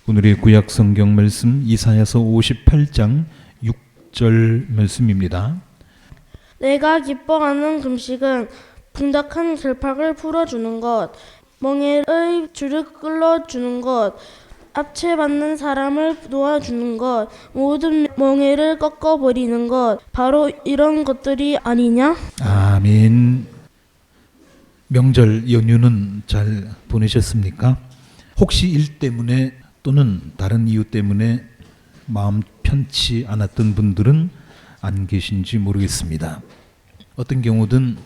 오늘의 구약 성경 말씀 이사야서 58장 6절 말씀입니다. 내가 기뻐하는 금식은 붕닥한 결박을 풀어주는 것, 멍에의 줄을 끌어주는 것, 압체받는 사람을 놓아주는 것, 모든 멍에를 꺾어버리는 것, 바로 이런 것들이 아니냐? 아멘. 명절 연휴는 잘 보내셨습니까? 혹시 일 때문에 또는 다른 이유 때문에 마음 편치 않았던 분들은 안 계신지 모르겠습니다. 어떤 경우든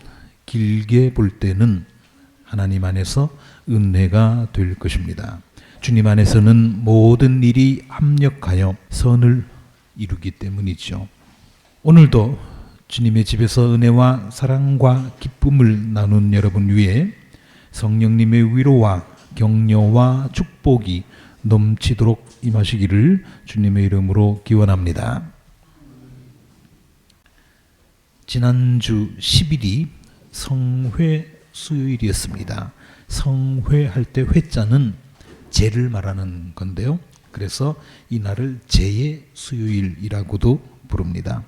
길게 볼 때는 하나님 안에서 은혜가 될 것입니다. 주님 안에서는 모든 일이 합력하여 선을 이루기 때문이죠. 오늘도 주님의 집에서 은혜와 사랑과 기쁨을 나눈 여러분 위에 성령님의 위로와 격려와 축복이 넘치도록 임하시기를 주님의 이름으로 기원합니다. 지난주 10일이 성회 수요일이었습니다. 성회할 때 회자는 제를 말하는 건데요. 그래서 이 날을 제의 수요일이라고도 부릅니다.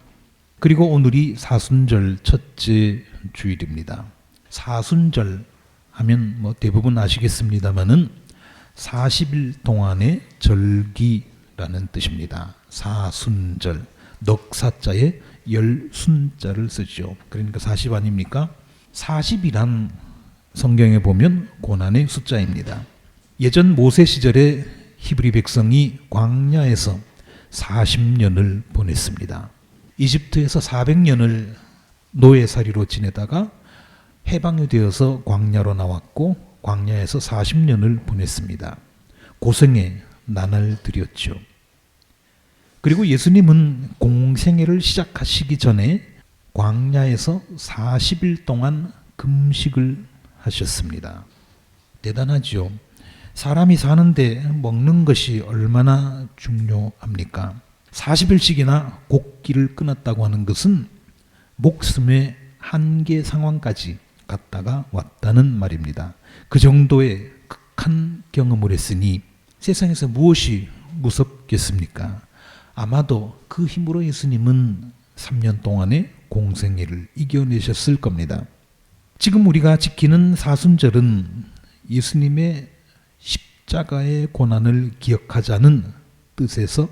그리고 오늘이 사순절 첫째 주일입니다. 사순절 하면 대부분 아시겠습니다만은 40일 동안의 절기라는 뜻입니다. 사순절, 넉사자에 열순자를 쓰죠. 그러니까 40 아닙니까? 40이란 성경에 보면 고난의 숫자입니다. 예전 모세 시절에 히브리 백성이 광야에서 40년을 보냈습니다. 이집트에서 400년을 노예살이로 지내다가 해방이 되어서 광야로 나왔고 광야에서 40년을 보냈습니다. 고생의 나날들이었죠. 그리고 예수님은 공생애를 시작하시기 전에 광야에서 40일 동안 금식을 하셨습니다. 대단하죠. 사람이 사는데 먹는 것이 얼마나 중요합니까? 40일씩이나 곡기를 끊었다고 하는 것은 목숨의 한계 상황까지 갔다가 왔다는 말입니다. 그 정도의 극한 경험을 했으니 세상에서 무엇이 무섭겠습니까? 아마도 그 힘으로 예수님은 3년 동안의 공생애를 이겨내셨을 겁니다. 지금 우리가 지키는 사순절은 예수님의 십자가의 고난을 기억하자는 뜻에서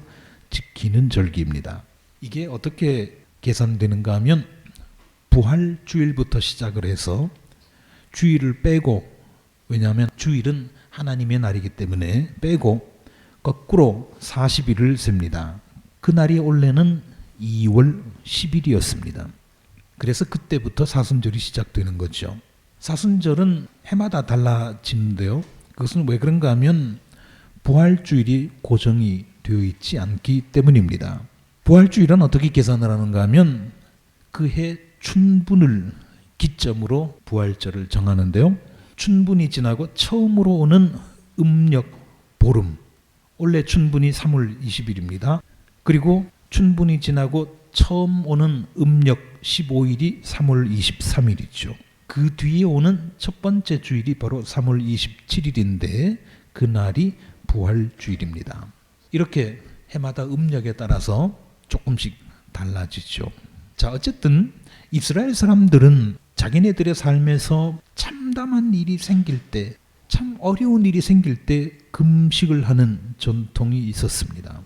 지키는 절기입니다. 이게 어떻게 계산되는가 하면 부활주일부터 시작을 해서 주일을 빼고, 왜냐하면 주일은 하나님의 날이기 때문에 빼고 거꾸로 40일을 셉니다. 그 날이 원래는 2월 10일이었습니다. 그래서 그때부터 사순절이 시작되는 거죠. 사순절은 해마다 달라지는데요. 그것은 왜 그런가 하면 부활주일이 고정이 되어 있지 않기 때문입니다. 부활주일은 어떻게 계산을 하는가 하면 그 해 춘분을 기점으로 부활절을 정하는데요. 춘분이 지나고 처음으로 오는 음력 보름, 원래 춘분이 3월 20일입니다. 그리고 춘분이 지나고 처음 오는 음력 15일이 3월 23일이죠. 그 뒤에 오는 첫 번째 주일이 바로 3월 27일인데 그날이 부활주일입니다. 이렇게 해마다 음력에 따라서 조금씩 달라지죠. 자, 어쨌든 이스라엘 사람들은 자기네들의 삶에서 참담한 일이 생길 때, 참 어려운 일이 생길 때 금식을 하는 전통이 있었습니다.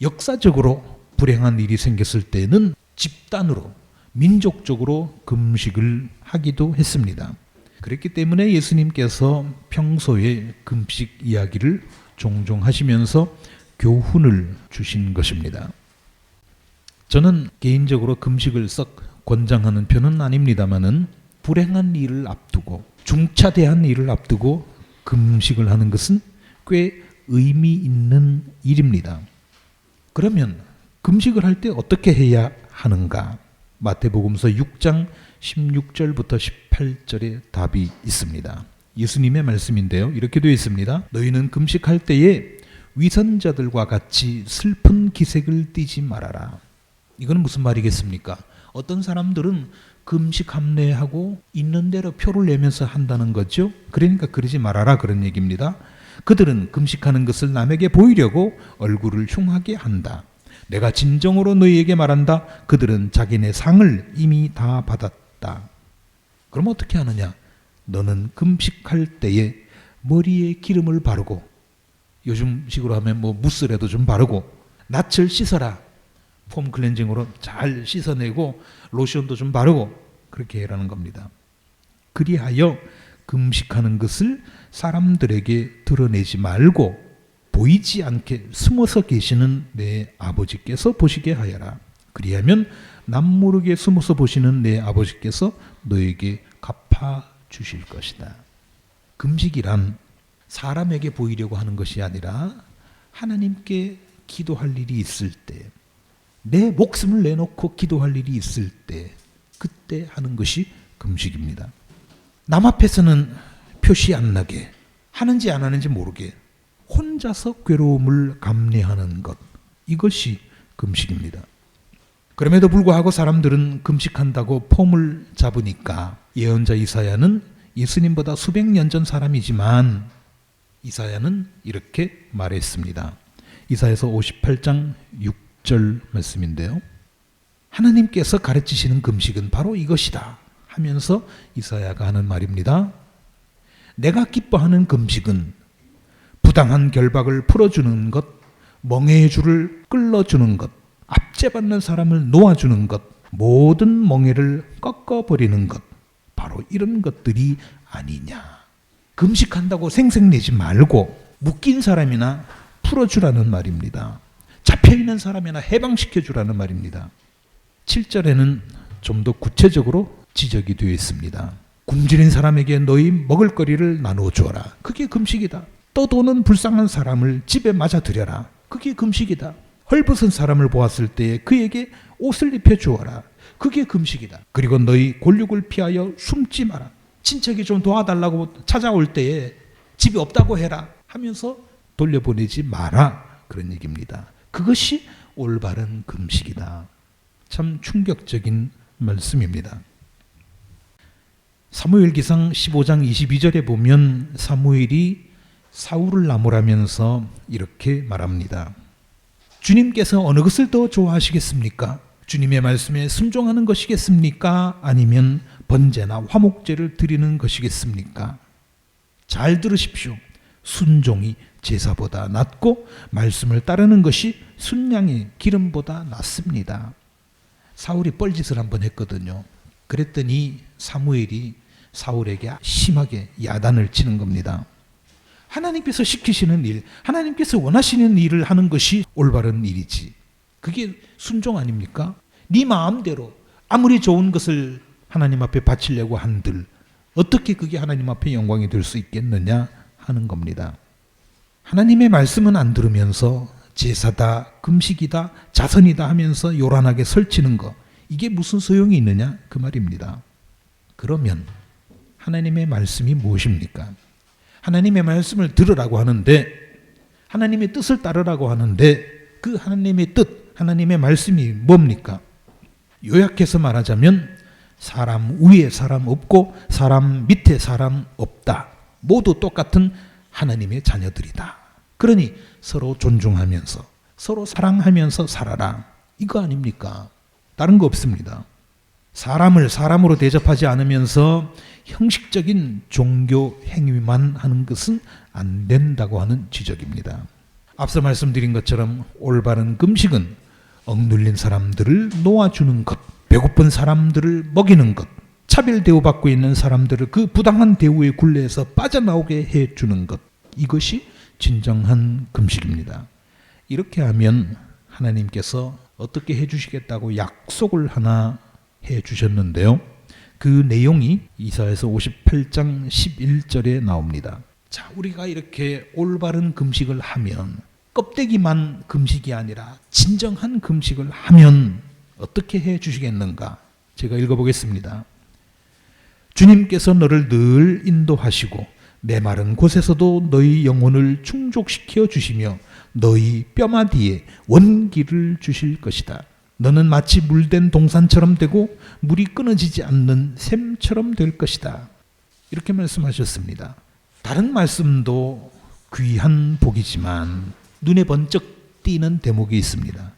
역사적으로 불행한 일이 생겼을 때는 집단으로 민족적으로 금식을 하기도 했습니다. 그렇기 때문에 예수님께서 평소에 금식 이야기를 종종 하시면서 교훈을 주신 것입니다. 저는 개인적으로 금식을 썩 권장하는 편은 아닙니다만은 불행한 일을 앞두고 중차대한 일을 앞두고 금식을 하는 것은 꽤 의미 있는 일입니다. 그러면 금식을 할 때 어떻게 해야 하는가? 마태복음서 6장 16절부터 18절에 답이 있습니다. 예수님의 말씀인데요. 이렇게 되어 있습니다. 너희는 금식할 때에 위선자들과 같이 슬픈 기색을 띠지 말아라. 이건 무슨 말이겠습니까? 어떤 사람들은 금식 합례하고 있는 대로 표를 내면서 한다는 거죠. 그러니까 그러지 말아라 그런 얘기입니다. 그들은 금식하는 것을 남에게 보이려고 얼굴을 흉하게 한다. 내가 진정으로 너희에게 말한다. 그들은 자기네 상을 이미 다 받았다. 그럼 어떻게 하느냐? 너는 금식할 때에 머리에 기름을 바르고, 요즘식으로 하면 뭐 무스라도 좀 바르고, 낯을 씻어라. 폼 클렌징으로 잘 씻어내고 로션도 좀 바르고 그렇게 해라는 겁니다. 그리하여 금식하는 것을 사람들에게 드러내지 말고 보이지 않게 숨어서 계시는 내 아버지께서 보시게 하여라. 그리하면 남 모르게 숨어서 보시는 내 아버지께서 너에게 갚아 주실 것이다. 금식이란 사람에게 보이려고 하는 것이 아니라 하나님께 기도할 일이 있을 때, 내 목숨을 내놓고 기도할 일이 있을 때, 그때 하는 것이 금식입니다. 남 앞에서는 표시 안 나게, 하는지 안 하는지 모르게 혼자서 괴로움을 감내하는 것, 이것이 금식입니다. 그럼에도 불구하고 사람들은 금식한다고 폼을 잡으니까 예언자 이사야는 예수님보다 수백 년 전 사람이지만 이사야는 이렇게 말했습니다. 이사야서 58장 6절 말씀인데요. 하나님께서 가르치시는 금식은 바로 이것이다 하면서 이사야가 하는 말입니다. 내가 기뻐하는 금식은 부당한 결박을 풀어주는 것, 멍에의 줄을 끌어주는 것, 압제받는 사람을 놓아주는 것, 모든 멍에를 꺾어버리는 것, 바로 이런 것들이 아니냐. 금식한다고 생색내지 말고 묶인 사람이나 풀어주라는 말입니다. 잡혀있는 사람이나 해방시켜주라는 말입니다. 7절에는 좀 더 구체적으로 지적이 되어 있습니다. 굶주린 사람에게 너희 먹을거리를 나누어 주어라. 그게 금식이다. 떠도는 불쌍한 사람을 집에 맞아들여라. 그게 금식이다. 헐벗은 사람을 보았을 때 그에게 옷을 입혀 주어라. 그게 금식이다. 그리고 너희 골육을 피하여 숨지 마라. 친척이 좀 도와달라고 찾아올 때에 집이 없다고 해라 하면서 돌려보내지 마라. 그런 얘기입니다. 그것이 올바른 금식이다. 참 충격적인 말씀입니다. 사무엘기상 15장 22절에 보면 사무엘이 사울을 나무라면서 이렇게 말합니다. 주님께서 어느 것을 더 좋아하시겠습니까? 주님의 말씀에 순종하는 것이겠습니까? 아니면 번제나 화목제를 드리는 것이겠습니까? 잘 들으십시오. 순종이 제사보다 낫고 말씀을 따르는 것이 순양의 기름보다 낫습니다. 사울이 뻘짓을 한번 했거든요. 그랬더니 사무엘이 사울에게 심하게 야단을 치는 겁니다. 하나님께서 시키시는 일, 하나님께서 원하시는 일을 하는 것이 올바른 일이지. 그게 순종 아닙니까? 네 마음대로 아무리 좋은 것을 하나님 앞에 바치려고 한들 어떻게 그게 하나님 앞에 영광이 될 수 있겠느냐 하는 겁니다. 하나님의 말씀은 안 들으면서 제사다, 금식이다, 자선이다 하면서 요란하게 설치는 거, 이게 무슨 소용이 있느냐 그 말입니다. 그러면 하나님의 말씀이 무엇입니까? 하나님의 말씀을 들으라고 하는데, 하나님의 뜻을 따르라고 하는데 그 하나님의 뜻, 하나님의 말씀이 뭡니까? 요약해서 말하자면 사람 위에 사람 없고 사람 밑에 사람 없다. 모두 똑같은 하나님의 자녀들이다. 그러니 서로 존중하면서 서로 사랑하면서 살아라. 이거 아닙니까? 다른 거 없습니다. 사람을 사람으로 대접하지 않으면서 형식적인 종교 행위만 하는 것은 안 된다고 하는 지적입니다. 앞서 말씀드린 것처럼 올바른 금식은 억눌린 사람들을 놓아주는 것, 배고픈 사람들을 먹이는 것, 차별 대우받고 있는 사람들을 그 부당한 대우의 굴레에서 빠져나오게 해주는 것, 이것이 진정한 금식입니다. 이렇게 하면 하나님께서 어떻게 해주시겠다고 약속을 하나 해주셨는데요. 그 내용이 이사야서 58장 11절에 나옵니다. 자, 우리가 이렇게 올바른 금식을 하면, 껍데기만 금식이 아니라 진정한 금식을 하면 어떻게 해주시겠는가? 제가 읽어보겠습니다. 주님께서 너를 늘 인도하시고 메마른 곳에서도 너희 영혼을 충족시켜 주시며 너희 뼈마디에 원기를 주실 것이다. 너는 마치 물된 동산처럼 되고 물이 끊어지지 않는 샘처럼 될 것이다. 이렇게 말씀하셨습니다. 다른 말씀도 귀한 복이지만 눈에 번쩍 띄는 대목이 있습니다.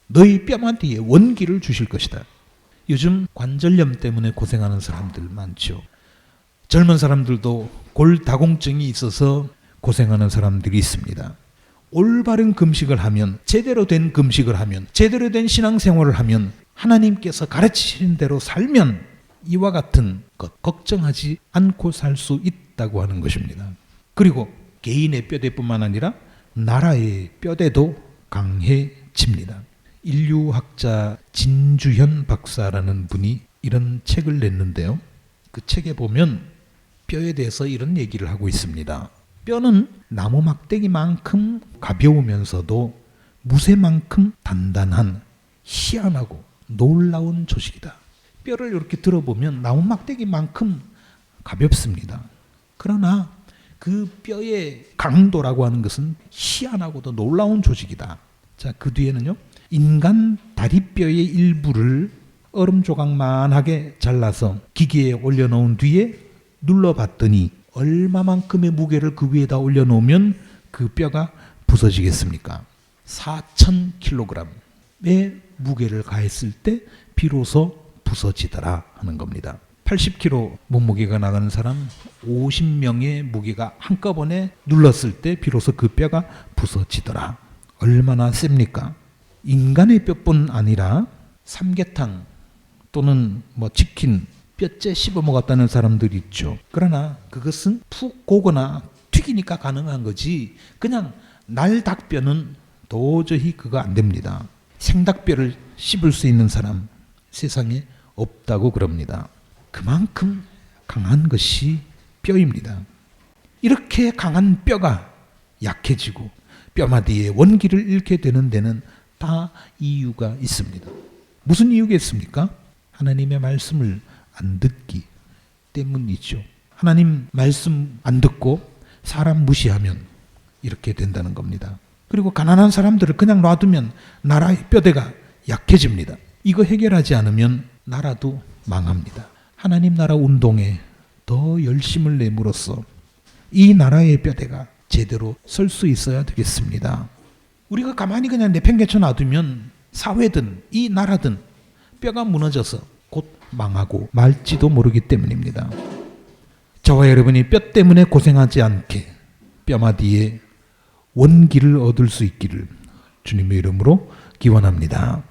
너희 뼈마디에 원기를 주실 것이다. 요즘 관절염 때문에 고생하는 사람들 많죠. 젊은 사람들도 골다공증이 있어서 고생하는 사람들이 있습니다. 올바른 금식을 하면, 제대로 된 금식을 하면, 제대로 된 신앙생활을 하면, 하나님께서 가르치신 대로 살면 이와 같은 것 걱정하지 않고 살 수 있다고 하는 것입니다. 그리고 개인의 뼈대뿐만 아니라 나라의 뼈대도 강해집니다. 인류학자 진주현 박사라는 분이 이런 책을 냈는데요. 그 책에 보면 뼈에 대해서 이런 얘기를 하고 있습니다. 뼈는 나무 막대기만큼 가벼우면서도 무쇠만큼 단단한 희한하고 놀라운 조직이다. 뼈를 이렇게 들어보면 나무 막대기만큼 가볍습니다. 그러나 그 뼈의 강도라고 하는 것은 희한하고도 놀라운 조직이다. 자, 그 뒤에는요. 인간 다리뼈의 일부를 얼음 조각만하게 잘라서 기계에 올려놓은 뒤에 눌러봤더니 얼마만큼의 무게를 그 위에다 올려놓으면 그 뼈가 부서지겠습니까? 4,000kg의 무게를 가했을 때 비로소 부서지더라 하는 겁니다. 80kg 몸무게가 나가는 사람 50명의 무게가 한꺼번에 눌렀을 때 비로소 그 뼈가 부서지더라. 얼마나 셉니까? 인간의 뼈뿐 아니라 삼계탕 또는 치킨 뼈째 씹어 먹었다는 사람들이 있죠. 그러나 그것은 푹 고거나 튀기니까 가능한 거지 그냥 날닭뼈는 도저히 그거 안 됩니다. 생닭뼈를 씹을 수 있는 사람 세상에 없다고 그럽니다. 그만큼 강한 것이 뼈입니다. 이렇게 강한 뼈가 약해지고 뼈마디에 원기를 잃게 되는 데는 다 이유가 있습니다. 무슨 이유겠습니까? 하나님의 말씀을 안 듣기 때문이죠. 하나님 말씀 안 듣고 사람 무시하면 이렇게 된다는 겁니다. 그리고 가난한 사람들을 그냥 놔두면 나라의 뼈대가 약해집니다. 이거 해결하지 않으면 나라도 망합니다. 하나님 나라 운동에 더 열심을 내므로써 이 나라의 뼈대가 제대로 설 수 있어야 되겠습니다. 우리가 가만히 그냥 내팽개쳐 놔두면 사회든 이 나라든 뼈가 무너져서 곧 망하고 말지도 모르기 때문입니다. 저와 여러분이 뼈 때문에 고생하지 않게 뼈마디에 원기를 얻을 수 있기를 주님의 이름으로 기원합니다.